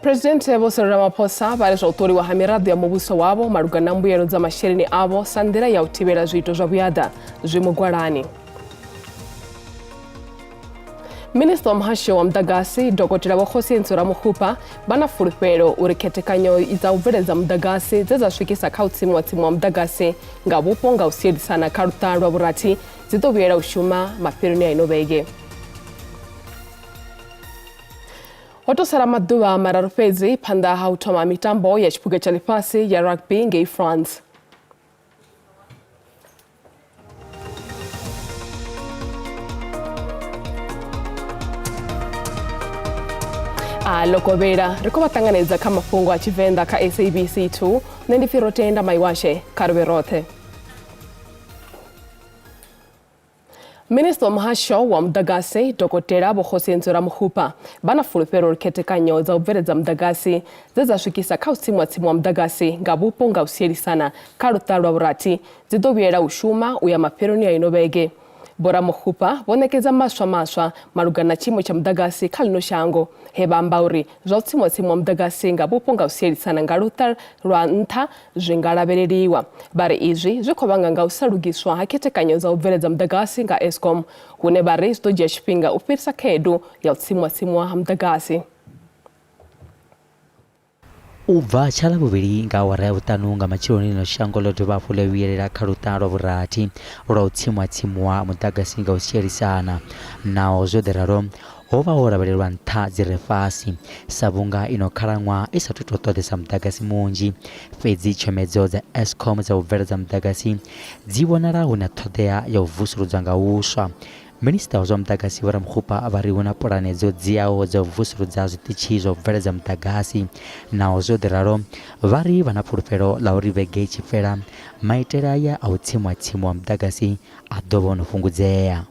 Presidente Cyril Ramaphosa bareza autori wa miradi ya mubuso wabo marugana mbuyero za mashirini abo sandira ya utibera zito za buyada zimugwarani. Minister Mhasho wa Mdagasi Dr. Wakhosi Nsuramuhupa bana furupero ureketekanyo izauvereza Mdagasi zezashikisa kautsimu wa timu wa Mdagasi ngabupo nga usiedi sana karutarwa burati zitobera ushuma mapironi ya inobege. Otosara maduwa mararupezi panda hautoma mitambo ya chipuge chalipasi ya rugby ngei France. Lokobera riko batanganeza ka Mafhungo a Tshivenda ka SABC 2 nendifirotenda maiwashe karuberote. Minister Mhasho wa Mdagasi Dr. Wakhosi Nsuramuhupa bana furupero ureketekanyo za uvereza Mdagasi zezashikisa kautsimu wa timu wa Mdagasi ngabupo nga usiedi sana karutarwa burati zidobera ushuma uya mapironi ya inobege. Bora Muhupa bonekeza maswa marugana chimo cha Mdagasi kalino shango heba mbauri zautsimu wa timu wa Mdagasi ngabupo nga usiedi sana ngarutar rwa nta zingarabereriwa bare izi zikobanga nga usarugiswa haketekanyo za uvereza Mdagasi nga Eskom hune bare stodia shipinga upirisa kedu ya timu wa Mdagasi. Uva chala bubiri nga wara utanunga machironi no shangolo tubafule wiyerera karutaro burati ura utimu wa Mdagasi nga usieri sana na ozoderaro ova ora barerwa nta zirefasi sabunga ino karangwa isa tutotode sa Mdagasi munji fezi chemezo za Eskom za uvereza Mdagasi zibonara una todea ya uvusuruzanga usha. Minister wa Mdagasi Ramaphosa abariuna poranezo ziao za uvusuru zitichizo vereza Mdagasi na ozoderaro vari vanapurupero laurivege chifera maitera ya timu wa Mdagasi adobo nofunguzea.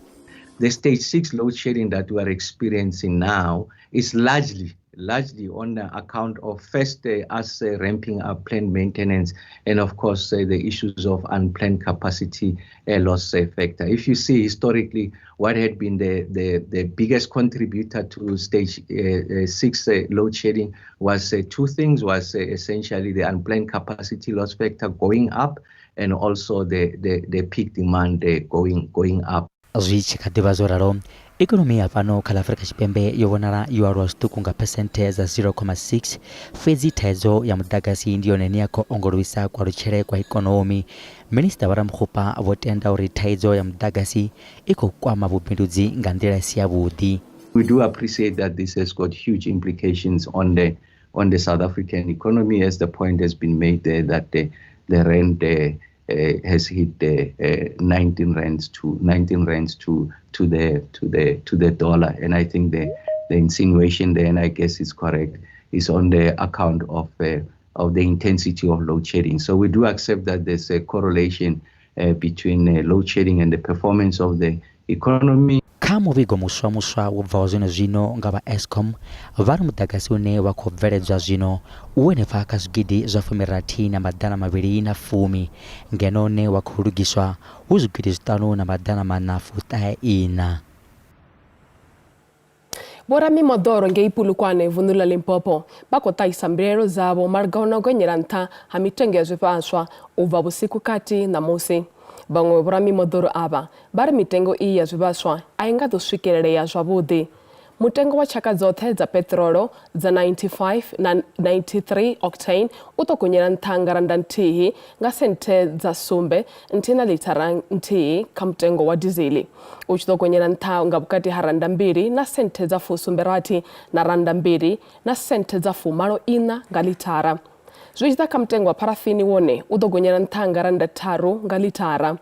The stage 6 load shedding that we are experiencing now is largely on the account of first us ramping up planned maintenance and of course the issues of unplanned capacity loss factor. If you see historically what had been the biggest contributor to stage 6 load shedding was two things, was essentially the unplanned capacity loss factor going up and also the peak demand going up. Zwichi kadibazoraro ekonomia pano kala Afrika Chipembe yobonara yuarwa stukunga percent za 0.6 fezi tezo ya Mdagasi ndiyo neniako ongoruisa kwa ruchere kwa ekonomi. Minister Ramaphosa votenda uritezo ya Mdagasi iko kwa mabupinduzi ngandira siabudi. We do appreciate that this has got huge implications on the South African economy, as the point has been made there that the rand has hit 19 rands to the dollar, and I think the insinuation there, and I guess it's correct, is on the account of the intensity of load shedding. So we do accept that there's a correlation between load shedding and the performance of the economy. Kamo vigo muswa wavazino zino ngaba Eskom varu Mdagasi une wako vereza zino uwene fakas gidi zafumirati na madana mabiri na fumi ngenone wakurugiswa uzugidi zitano na madana manafuta ina. Bora mi modoro nge ipulukwane vunula Limpopo bako taisambrero zabo margaona gwenyeranta hamitenge zipaswa uva busiku kati na musi. Bangwe bora mi modoro aba bar mitengo iya zibaswa ainga dushikerere ya zwabudi. Mutengo wa chaka zote za petrolo za 95 na 93 octane utokunyera ntangaranda ntihi nga sente za sumbe ntina litara ntihi kamtengo wa dizili. Uchitokunyera ntanga bukati haranda mbiri na sente za fusumberati na randa mbiri na sente za fumaro ina nga litara. Zwijida kamtengo wa parafini wone udogonyera ntangaranda taru nga litara.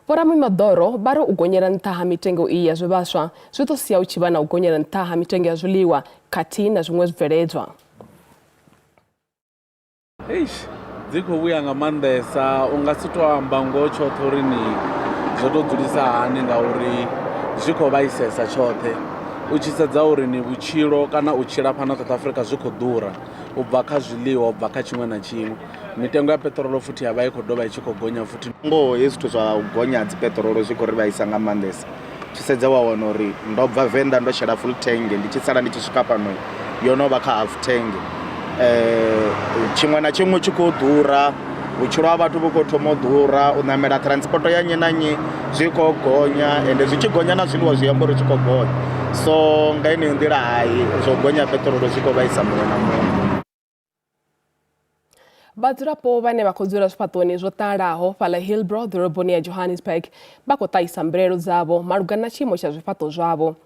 Bora mi modoro baro ugonyera ntaha mitengo iya zubaswa zuto siya uchibana ugonyera ntaha mitengo ya zuliwa kati na zungwe zveredzwa. Ziko uya nga mandesa ungasitwa mbango chotorini zoto dzulisa hani nga uri ziko vaisesa chote uchisedza uri ni uchiro kana uchira pana South Africa ziko dura ubva kha zwiḽiwa ubva kha chimwe na chimwe. Mitengo ya petrolo futhi yavha ikho dovha ichikogonya futhi ngo hezwi zwa u gonya dzi petrolo zwi khou ri vhaisa nga mandesa. Tshisedza wa wana uri ndo bva Venda ndo shela full tank ndi tshi sala ndi tshi swika pano yo no vha kha half tank tshiṅwe na tshiṅwe tshi khou ḓura vhutshilo ha vhathu vhu khou thoma u ḓura u ṋamela transport ya nnyi na nnyi zwi khou gonya ende zwi tshi gonya na zwiḽiwa zwi amba uri zwi khou gonya so nga heneyo nḓila hayi zwo gonya peṱirolo zwi khou vhaisa muṅwe na muṅwe. Vhadzulapo vhane vha khou dzula zwifhaṱoni zwo ṱalaho fhaḽa Hillbrow ḓoroboni ya Johannesburg vha khou ṱahisa mbilaelo dzavho malugana na tshiimo tsha zwifhaṱo zwavho.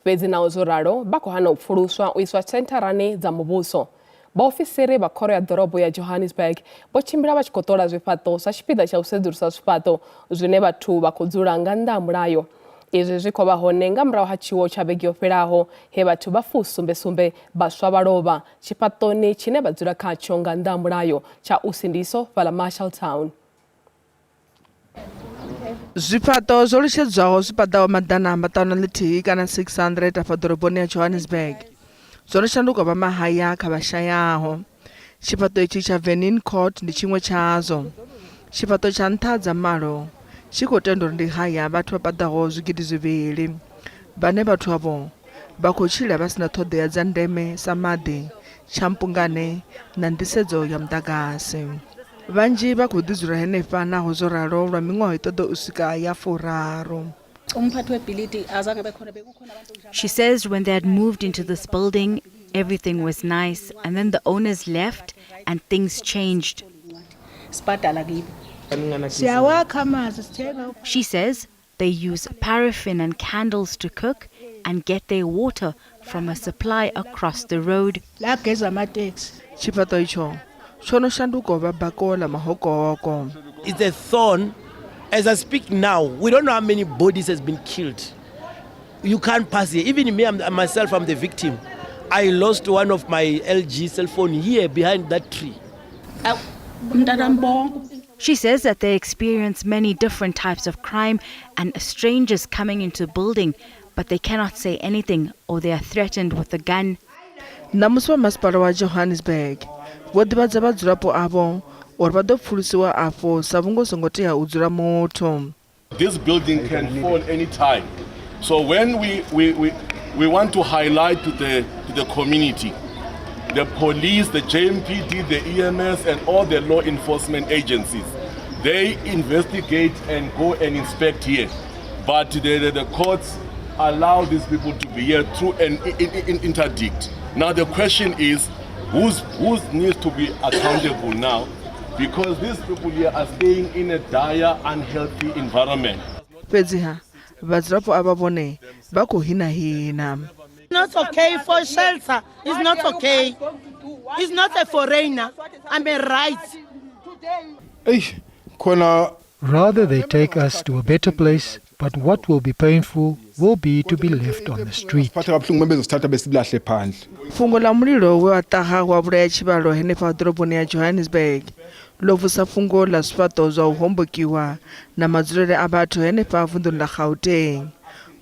Fhedzi naho zwo ralo vha khou hana u pfuluswa u iswa sentharani dza muvhuso. Vhaofisiri vha khoro ya ḓorobo ya Johannesburg vho tshimbila vha tshi khou ṱola zwifhaṱo sa tshipiḓa tsha u sedzulusa zwifhaṱo zwine vhathu vha khou dzula nga nnḓa ha mulayo. Izwi zwi khou vha hone nga murahu ha tshiwo tsha vhege yo fhelaho he vhathu vha fusumbesumbe vhaswa vha lovha tshifhaṱoni tshine vha dzula khatsho nga nnḓa ha mulayo tsha Usindiso fhaḽa Marshall Town. Zwifhaṱo zwo litshedzwaho zwi paḓaho maḓana maṱanu ḽithihi kana 600 afha ḓoroboni ya Johannesburg zwo no shanduka vha mahaya kha vhashayaho. Tshifhaṱo itshi tsha Venin Court ndi tshiṅwe tshazo. Tshifhaṱo tsha nṱha dza malo tshi khou tenda uri ndi haya vhathu vha paḓaho zwigidi zwivhili vhane vhathu avho vha khou tshila vha sina ṱhoḓea dza ndeme sa maḓi, tshampungane na nḓisedzo ya muḓagasi. Vhanzhi vha khou ḓi dzula henefha naho zwo ralo lwa miṅwaha i ṱoḓa u swika ya 4. She says when they had moved into this building, everything was nice, and then the owners left and things changed. She says they use paraffin and candles to cook and get their water from a supply across the road. Tshifhaṱo icho tsho no shanduka vha bakola mahokoko. It's a thorn. As I speak now, we don't know how many bodies has been killed. You can't pass here. Even me, myself, I'm the victim. I lost one of my LG cell phone here behind that tree. She says that they experience many different types of crime and strangers coming into the building, but they cannot say anything or they are threatened with a gun. Namusi wa masipala wa Johannesburg vho ḓivhadza vhadzulapo avho uri vha ḓo pfulusiwa afho sa vhungo songo tea u dzula muthu. This building can fall any time. So when we want to highlight to the community, the police, the JMPD, the EMS and all the law enforcement agencies, they investigate and go and inspect here. But the courts allow these people to be here through an interdict. Now the question is, who needs to be accountable now? Because these people here are staying in a dire, unhealthy environment. Fhedziha vhadzulapo ava vhone vha khou hina. Not okay for shelter. It's not okay. It's not a foreigner. I'm a right. Rather they take us to a better place, but what will be painful will be to be left on the street. Fungo la mulilo we wa ṱaha wa vhulaya tshivhalo henefha ḓoroboni ya Johannesburg lo vusa fungo la zwifhaṱo zwa u hombokiwa na madzulele a vhathu henefha vunḓuni ḽa Gauteng.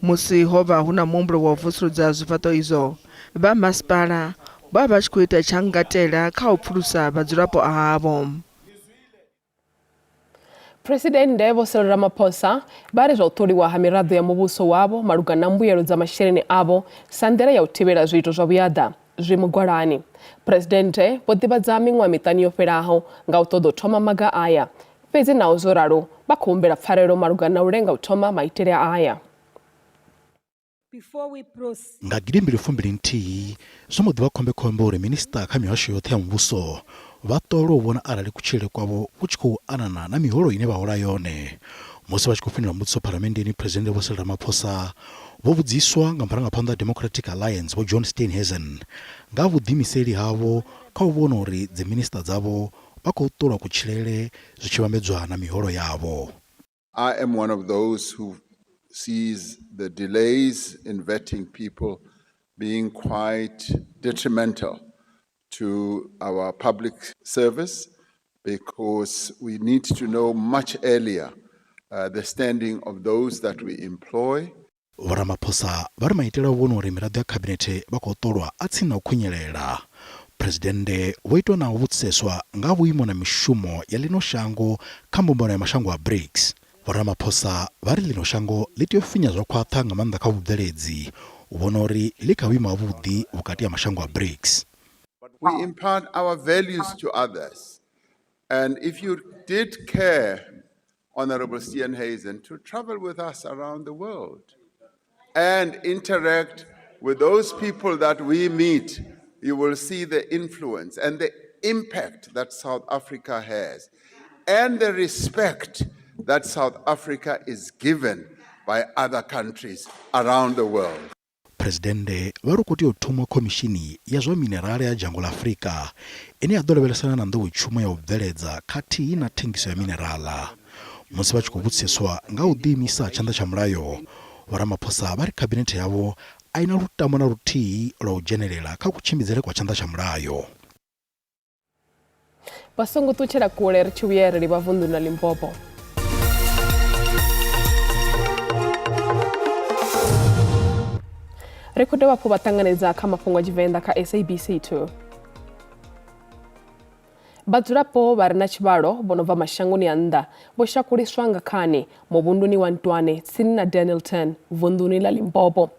Musi ho vha hu na muhumbulo wa u vusuludza zwifhaṱo izwo, vha masipala vha vha tshi khou ita tshangatela kha u pfulusa vhadzulapo avho. Presidente Vho Cyril Ramaphosa vha ri zwa u ṱoliwa ha miraḓo ya muvhuso wavho malugana na mbuyelo dza masheleni avho sa nḓila ya u thivhela zwiito zwa vhuyaḓa zwi mugwalani. Presidente vho ḓivhadza miṅwaha miṱanu yo fhelaho nga u ṱoḓa u thoma maga aya. Fhedzi naho zwo ralo vha khou humbela pfarelo malugana na u lenga u thoma maitele aya. Nga 2021 zwo mbo ḓivha khombekhombe uri minista kha mihasho yoṱhe ya muvhuso vha ṱola u vhona arali kutshilele kwavho ku tshi khou anana na miholo ine vha hola yone. Musi vha tshi khou fhindula mbudziso phalamendeni, President Vho Cyril Ramaphosa vho vhudziswa nga murangaphanḓa Democratic Alliance Vho John Steenhuisen nga vhuḓiimiseli havho kha u vhona uri dzi minista dzavho vha khou ṱolwa kutshilele zwi tshi vhambedzwa na miholo yavho. I am one of those who sees the delays in vetting people being quite detrimental to our public service, because we need to know much earlier the standing of those that we employ. Ramaphosa vha ri maitele a vhona uri miraḓo ya khabinete vha khou ṱolwa a tsini na u khunyelela. Presidente vho itwa na u vhudziseswa nga vhuimo na mishumo ya ḽino shango kha mbumbano ya mashango a BRICS. Vho Ramaphosa vha ri ḽino shango ḽi tea u finya zwa khwaṱha nga maanḓa kha vhubveledzi u vhona uri ḽi kha vhuimo havhuḓi vhukati ha mashango a BRICS. we impart our values to others. And if you did care, Honorable Steenhuisen, to travel with us around the world and interact with those people that we meet, you will see the influence and the impact that South Africa has and the respect that South Africa is given by other countries around the world. Presidente vari kuti uthumwa komishini ya zwa minerale ya dzhango la Afrika ine ya dolevhelesana na nḓowetshumo ya u bveledza khathihi na thengiso ya minerala. Musi vha tshi khou vhudziseswa nga u ḓiimisa tshanḓa tsha mulayo, vhoramaphosa vha ri khabinethe yavho a ina lutamo na luthihi lwa u dzhenelela kha kutshimbidzele kwa tshanḓa tsha mulayo. Vha songo ṱutshela kule ri tshi vhuyeleli vha vunḓu na Limpopo. Ri khou dovha hafhu vha ṱanganedza kha mafhungo a Tshivenda kha SABC 2. Vhadzulapo vha re na tshivhalo vho no bva mashangoni a nnḓa vho shakuliswa nga khani muvhunduni wa Ntwane tsini na Danielton vunḓuni ḽa Limpopo.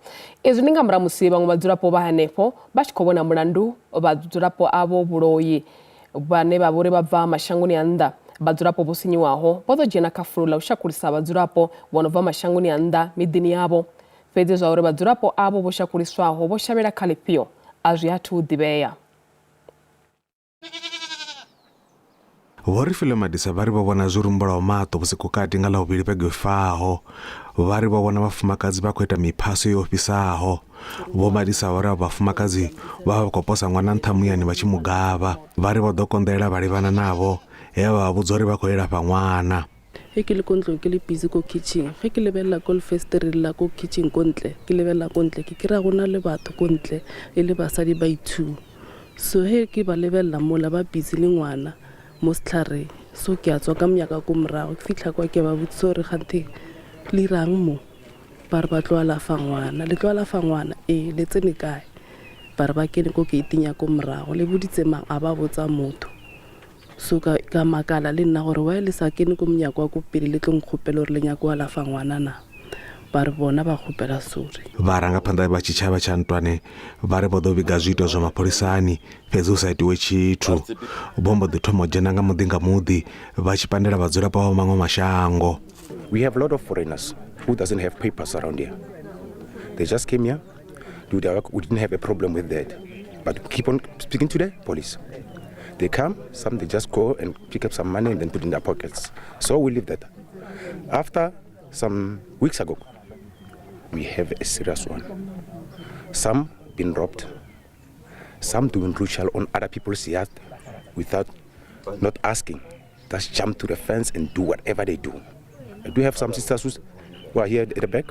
Izwi ndi nga murahu musi vhaṅwe vhadzulapo vha hanefho vha tshi khou vhona mulandu vhadzulapo avho vhuloyi vhane vha vhori vha bva mashangoni a nnḓa. Vhadzulapo vho sinyiwaho vho ḓo dzhena kha fulo ḽa u shakulisa vhadzulapo vho no bva mashangoni a nnḓa miḓini yavho. Fhedzi zwa uri vhadzulapo avho vho shakuliswaho vho shavhela kha ḽifhio a zwi athu ḓivhea. Vho ri Filemadisa vha ri vha vhona zwi rumbulaho maṱo vhusiku kati nga ḽavhuvhili vhege faho. Vha ri vha vhona vhafumakadzi vha khou ita miphaso yo ofhisaho. Vho Madisa vha ri vhafumakadzi vha vha khou posa ṅwana nṱha muyani vha tshi mugavha. Vha ri vha ḓo konḓelela vhalivhana navho he vha vhudza uri vha khou ilafha ṅwana. He ke le ko ntlong ke le busy ko kitchen ge ke lebelela ko lefesetere la ko kitchen ko ntle ke lebelela ko ntle ke kry-a gona le batho ko ntle e le basadi ba ithu. So he ke ba lebelela mola ba busy le ngwana mo setlhareng, so ke a tswa ka monyaka ko morago ke fitlha kwa ke ba botsisa gore gante le irang mo. Ba re ba tlo alafa ngwana, le tlo alafa ngwana le tsene kae. Ba re ba kene ko gate-ing ya ko morago le boditse mang a ba botsa motho. So ka makala le nna gore wa le sa kene ko monyako wa ko pele le tlo nkgopela gore le nyako wa lafa ngwana na. Ba re bona ba kgopela sori. Vharangaphanḓa vha tshitshavha tsha Ntwane vha ri vho ḓo vhiga zwiito zwa mapholisani fhedzi hu sa itiwe tshithu. Vho mbo ḓi thoma u dzhena nga muḓi nga muḓi vha tshi pandela vhadzulapo vha maṅwe mashango. We have a lot of foreigners who doesn't have papers around here. They just came here, do their work. We didn't have a problem with that. But keep on speaking to the police. They come, some they just go and pick up some money and then put in their pockets. So we leave that. After some weeks ago, we have a serious one. Some been robbed, some doing ritual on other people's yard without not asking. Just jump to the fence and do whatever they do. I do have some sisters who are here at the back.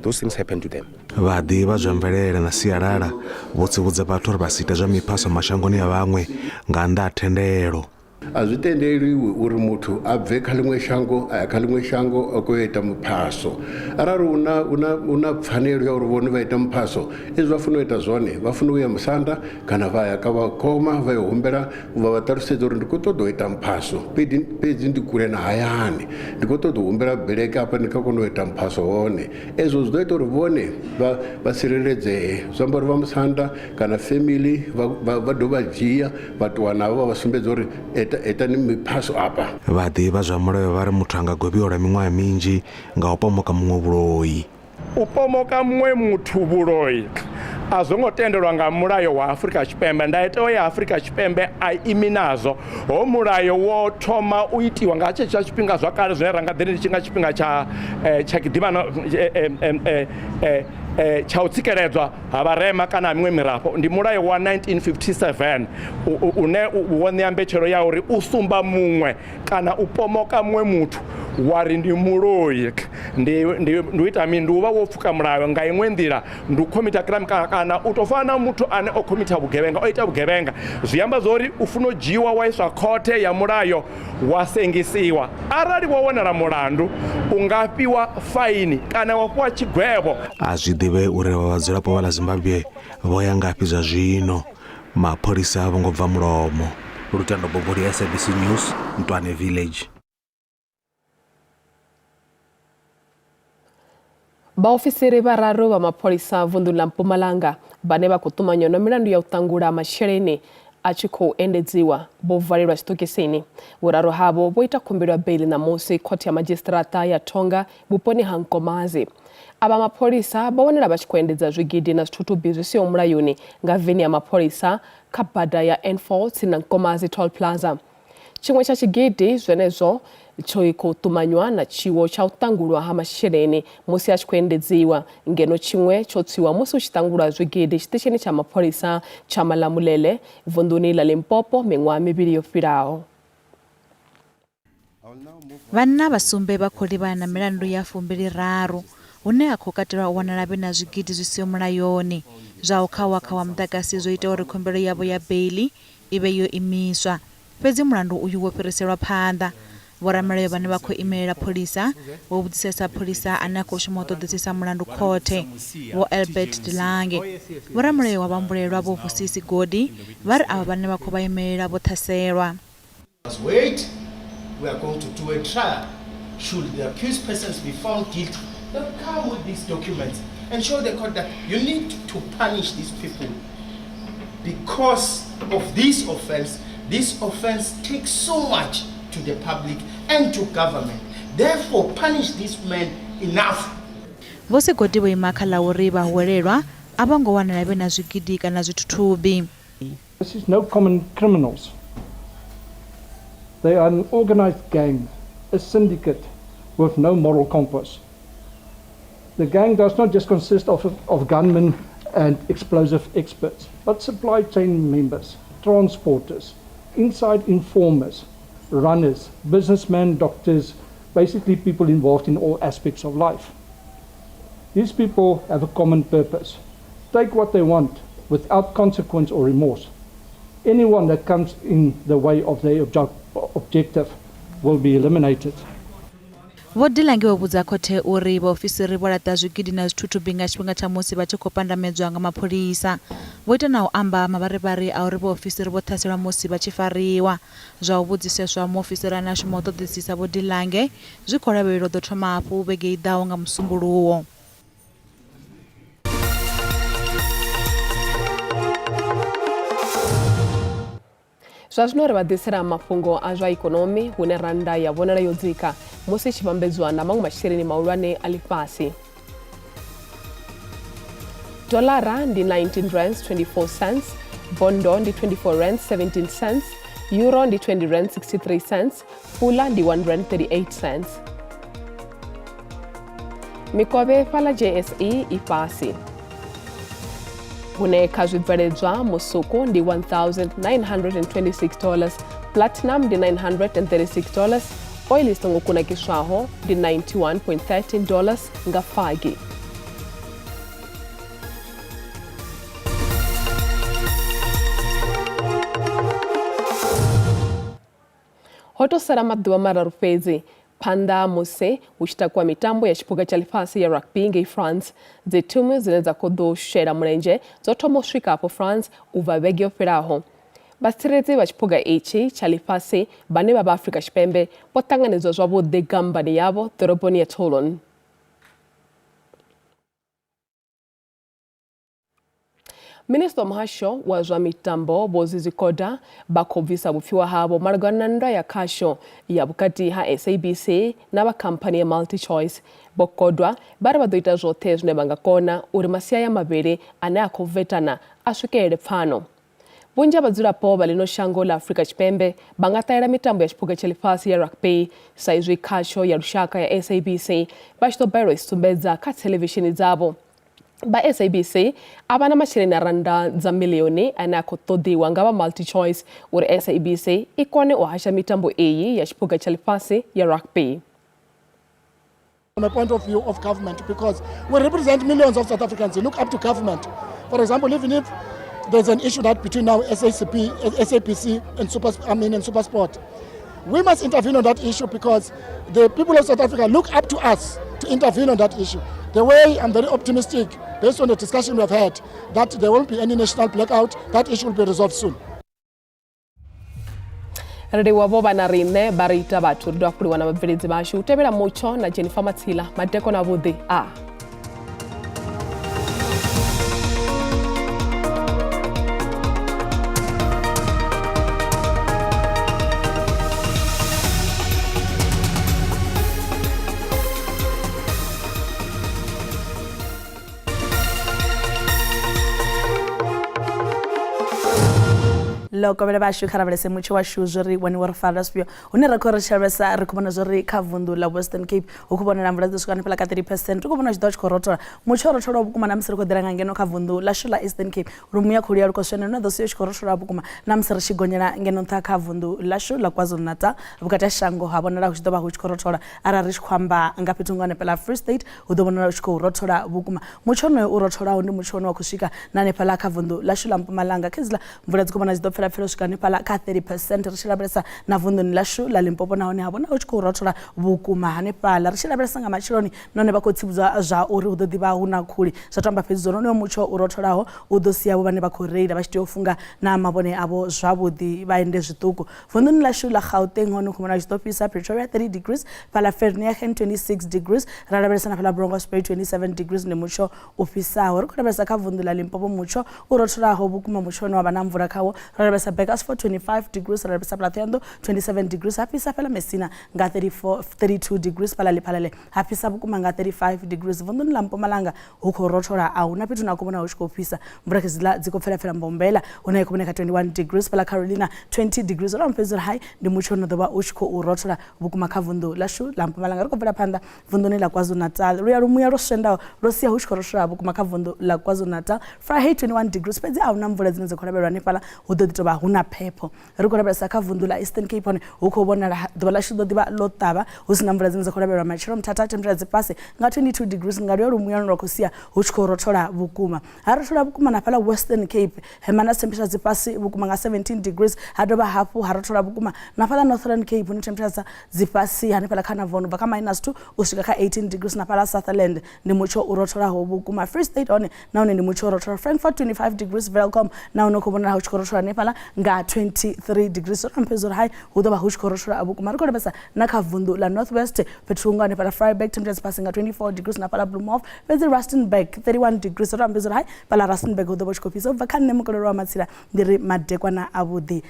Those things happen to them. Vhaḓivha zwa mvelele na sialala vho tsivhudza vhathu uri vha si ite zwa miphaso mashangoni ya vhaṅwe nga nnḓa ha thendelo. A zwi tendeliwi uri muthu a bve kha ḽiṅwe shango a ya kha ḽiṅwe shango a khou ita muphaso. Arali una pfanelo ya uri vhone vha ita muphaso izwi vha funa u ita zwone vha funa u ya musanda kana vha ya kha vhakoma vha ya humbela vha vha ṱalusedza uri ndi khou ṱoḓa u ita muphaso fhedzi ndi kule na hayani ndi khou ṱoḓa u humbela beleke hafha ndi kha kona u ita muphaso hone. Ezwo zwi ḓo ita uri vhone vha tsireledzee zwi amba uri vha musanda kana family vha dovha dzhia vha ṱuwa navho vha sumbedza uri etani miphaso apa. Vhaḓivha zwa mulayo vha ri muthu anga gwevhiwa lwa miṅwaha minzhi nga u pomoka muṅwe vhuloyi. U pomoka muṅwe muthu vhuloyi a zwo ngo tendelwa nga mulayo wa Afrika Tshipembe. Ndayotewa ya Afrika Tshipembe a imi nazwo. Ho mulayo wo thoma u itiwa nga tshetsha tshifhinga zwa kale zwine ra nga ḓi ri nga tshifhinga tsha kidimano tsha u tsikeledzwa ha vharema kana miṅwe mirafho. Ndi mulayo wa 1957 une wo ṋea mbetshelo ya uri u sumba muṅwe kana u pomoka muṅwe muthu wari ndi muloyi ndi u ita mini ndi u vha wo pfuka mulayo nga iṅwe nḓila ndi u khomita crime kana u tou fana na muthu ane o khomita vhugevhenga o ita vhugevhenga. Zwi amba zwori u funa u dzhiwa wa iswa khothe ya mulayo wa sengisiwa. Arali wo wanala mulandu u nga fhiwa faini kana wa fhiwa tshigwevho. A zwi ḓivhe uri vhadzulapo vha ḽa Zimbabwe vho ya ngafhi zwa zwino mapholisa a vho ngo bva mulomo. Lutando Bobodi, SABC News, Ntwane Village. Vaofisiri vararu va mapholisa vunḓu ḽa Mpumalanga vhane vha khou ṱumanywa na milandu ya u ṱangula masheleni achiko endedziwa bovalirwa chitokesini vuraro havo voita khumbiro ya beli na musi khoti ya magistrata ya Tonga vuponi ha Nkomazi. Aba mapolisa bawonera vachikuendedza zwigidi na zwithuthubi zwisiho mulayoni nga veni ya mapolisa kha bada ya N4 na Nkomazi Toll Plaza. Chimwe cha chigidi zvenezvo choikutumanywa na chiwo cha utangulwa ha masheleni musi achikuendedziwa ngeno chimwe chotsiwa musi uchitangulwa zwigidi chitisheni cha mapolisa cha Malamulele vunduni la Limpopo ming'wa miviri yofiraho. Vanna vasumbe vakholi vana milandu ya 23 une akhokaterwa wanalabe na zwigidi zwisiho mulayoni zwa ukhawakha wa mudagasi zoita uri khumbelo yavo ya beli ive yo imiswa. Fhedzi mulandu uyu wo fhiriselwa phanḓa. Vhoramulayo vhane vha khou imelela pholisa vho vhudzisesa pholisa ane a khou shuma u ṱoḓisisa mulandu khothe vho Albert Dilange. Vhoramulayo wa vhambulelwa vho Vusisi Godi vha ri ava vhane vha khou vha imelela vho ṱhaselwa. Wait, we are going to do a trial. Should the accused persons be found guilty, they'll come with these documents and show the court that you need to punish these people because of this offense. This offense takes so much to the public and to government. Therefore, punish these men enough. Vose Godi vho ima kha ḽa uri vha hwelelwa a vho ngo wanala vhe na zwigidi kana zwithuthubi. This is no common criminals. They are an organized gang, a syndicate with no moral compass. The gang does not just consist of gunmen and explosive experts, but supply chain members, transporters, inside informers, runners, businessmen, doctors, basically people involved in all aspects of life. These people have a common purpose. Take what they want without consequence or remorse. Anyone that comes in the way of their objective will be eliminated. Vho Dilange vho vhudza khothe uri vhaofisiri vho laṱa zwigidi na zwithuthubi nga tshifhinga tsha musi vha tshi khou pandamedzwa nga mapholisa. Vho ita na u amba mavharivhari a uri vhaofisiri vho ṱhaselwa musi vha tshi fariwa. Zwa u vhudziseswa muofisiri ane a shuma u ṱoḓisisa Vho Dilange zwi khou lavhelelwa ḓo thoma hafhu vhege i ḓaho nga Musumbuluwo. Zwazwino ri vhaḓisela mafhungo a zwa ikonomi hune randa ya vhonala yo dzika musi tshi vhambedzwa na maṅwe masheleni mahulwane a ḽifhasi. Dolara ndi 19 rands 24 cents, bondo ndi 24 rands 17 cents, euro ndi 20 rands 63 cents, pula ndi 1 rand 38 cents. Mikovhe fhaḽa JSE i fhasi. Hune kha zwibveledzwa musuku ndi $1,926, platinum ndi $936, oil songo kunakiswaho ndi $91.13 nga fagi. Hotosala maḓuvha mararu fhedzi phanḓa musi hu tshi takuwa mitambo ya tshiphuga tsha ḽifhasi ya rugby ngei France. Dzi thimu dzine dza khou ḓo shela mulenzhe dzo thoma u swika afho France u bva vhege yo fhelaho. Vhatsireledzi vha tshiphuga itshi tsha ḽifhasi vhane vha vha Afrika Tshipembe vho ṱanganedzwa zwavhuḓi gambani yavho ḓoroboni ya Toulon. Minista wa muhasho wa zwa mitambo Vho Zizikoda vha khou bvisa vhupfiwa havho malugana na nndwa ya khasho ya vhukati ha SABC na vha khamphani ya MultiChoice. Vho Kodwa vha ri vha ḓo ita zwoṱhe zwine vha nga kona uri masia ya mavhili ane a khou vetana a swikelele pfano. Vhunzhi ha vhadzulapo vha ḽino shango ḽa Afrika Tshipembe vha nga ṱalela mitambo ya tshiphuga tsha ḽifhasi ya rugby sa izwi khasho ya lushaka ya SABC vha tshi ḓo balelwa i sumbedza kha theḽevishini dzavho. Ba SABC a vha na masheleni a randa dza miḽioni ane a khou ṱoḓiwa nga vha MultiChoice uri SABC i kone u hasha mitambo iyi ya tshiphuga tsha ḽifhasi ya rugby. From a point of view of government, because we represent millions of South Africans who look up to government. For example, even if there's an issue that between now SABC and SuperSport, we must intervene on that issue because the people of South Africa look up to us to intervene on that issue. The way I'm very optimistic, based on the discussion we have had, that there won't be any national blackout, that issue will be resolved soon. Rede wavo bana rine barita batu ndo akuliwa na mabveledzi bashu utebela mucho na Jennifer Matsila madeko na vudhi lo kovela ba shu kharabele se mucho wa shu zori when we fara spio une re khore shabesa re khobona zori kha vundu la Western Cape u khobona na mvula tsukana pela ka 30% u khobona jidwa khorotora mucho ro thora bukuma na msere khodiranga ngeno kha vundu la shula Eastern Cape rumu ya khuli ya ro shene no dosi khorotora bukuma na msere shigonyela ngeno ntha kha vundu la shula KwaZulu-Natal bukata shango habona la khishitoba hu khorotora ara ri khwamba ngapitungane pela Free State u dobona la khorotora bukuma mucho no u rotora ndi mucho no kushika nane pala kha vundu la shula Mpumalanga kezila mvula dzikobana zidopfela felo shikane pala ka 30% ri shilabelesa na vundu ni la shula Limpopo na hone habona u khorotora bukuma hane pala ri shilabelesa nga machiloni none ba khotsibuzwa zwa uri u do diba huna khuli zvatamba fhedzo none mucho u rotholaho u do siya vhane ba khoreila ba tshi funga na mabone abo zwavhudi vha ende zwiṱuku vundu ni la shula Gauteng hone khumana zidopisa Pretoria 30 degrees pala Vereeniging 26 degrees ra labelesa na pala Bronkhorst Bay 27 degrees ne mucho u fisaho ri khona kha vundu la Limpopo mucho u rotholaho bukuma mucho no bana mvura khawo ra labelesa Bakersford 25 degrees ra labelesa Plathendo 27 degrees hapisa pala Messina nga 32 degrees pala Lephalale hapisa bukuma nga 35 degrees vundu ni la Mpumalanga u khorothola a una pitu na kubona u tshikopisa mvura kezila dzikopfela Mbombela una ikuboneka 21 degrees pala Carolina 20 degrees ra mpezela high ndi mucho no doba u tshiko u rothola bukuma kha vundu la shu la Mpumalanga ri kopfela phanda vundu ni la KwaZulu-Natal ri ya rumuya ro shenda ro siya u tshikoroshora bukuma kha vundu la KwaZulu-Natal Friday 21 degrees pedzi a una mvula dzine dzikholabelwa ni pala hu do ditoba huna phepho ri khona kha vundu la Eastern Cape hone hu kho bona doba la shu do diba lo tava hu sina mvula dzine dzikholabelwa machiro mthatha temperature dzipase nga 22 degrees ngari yo rumuya ro kusia hu tshikorothora bukuma harothola bukuma na pala Western Cape hemana temperature dzipase bukuma nga 17 degrees hadoba hapo harothola bukuma na pala Northern Cape ni temperature dzipase hani pala kana vono baka -2 usika ka 18 degrees na pala Sutherland ni mucho urothola ho bukuma Free State one na one ni mucho urothola Frankfurt 25 degrees Welcome na uno kubona ha tshikorothora ne pala nga 23 degrees so mpezora high udoba hu tshikorothora bukuma ri khona na kha vundu la Northwest Petrunga ne pala Vryburg temperature passing at 24 degrees na pala Bloemhof pezi Rustenburg 31 degrees so mpezora high pala Rustenburg udoba tshikopisa ubva khanne mukolero wa matsila ndiri madekwana abudi